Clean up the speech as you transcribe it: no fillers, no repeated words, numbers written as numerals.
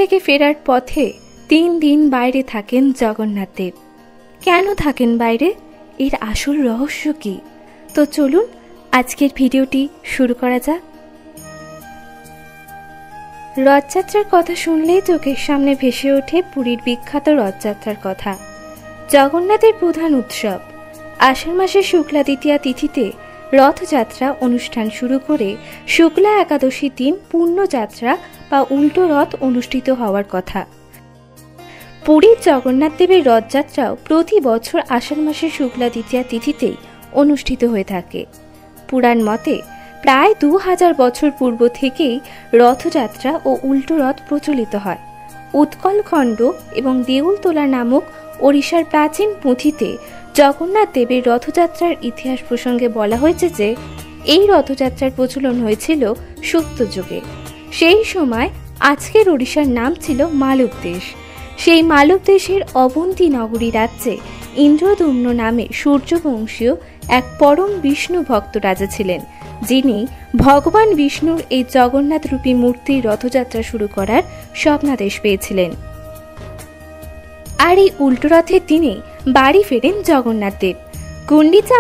থেকে ফেরার পথে 3 দিন বাইরে থাকেন জগন্নাথ দেব। কেন থাকেন বাইরে, এর আসল রহস্য কি? তো চলুন আজকের ভিডিওটি শুরু করা যাক। রথযাত্রার কথা শুনলেই চোখের সামনে ভেসে ওঠে পুরীর বিখ্যাত রথযাত্রার কথা। জগন্নাথের প্রধান উৎসব আষাঢ় মাসের শুক্লা দ্বিতীয়া তিথিতে রথযাত্রা অনুষ্ঠান শুরু করে শুক্লা একাদশীর দিন পূর্ণযাত্রা বা উল্টো রথ অনুষ্ঠিত হওয়ার কথা। পুরীর জগন্নাথ দেবের রথযাত্রাও প্রতি বছর আষাঢ় মাসের শুক্লা দ্বিতীয়া তিথিতেই অনুষ্ঠিত হয়ে থাকে। পুরাণ মতে প্রায় 2000 বছর পূর্ব থেকেই রথযাত্রা ও উল্টো রথ প্রচলিত হয়। উৎকলখণ্ড এবং দেউলতোলা নামক ওড়িশার প্রাচীন পুঁথিতে জগন্নাথ দেবের রথযাত্রার ইতিহাস প্রসঙ্গে বলা হয়েছে যে এই রথযাত্রার প্রচলন হয়েছিল সত্যযুগে। সেই সময় আজকের ওড়িশার নাম ছিল মালব দেশ। সেই মালব দেশের অবন্তী নগরী রাজ্যে ইন্দ্রদম্ন নামে সূর্যবংশীয় এক পরম বিষ্ণু ভক্ত রাজা ছিলেন, যিনি ভগবান বিষ্ণুর এই জগন্নাথ রূপী মূর্তির রথযাত্রা শুরু করার স্বপ্নাদেশ পেয়েছিলেন। আর এই উল্টো রথের দিনে বাড়ি ফেরেন জগন্নাথ দেব। গুন্ডিচা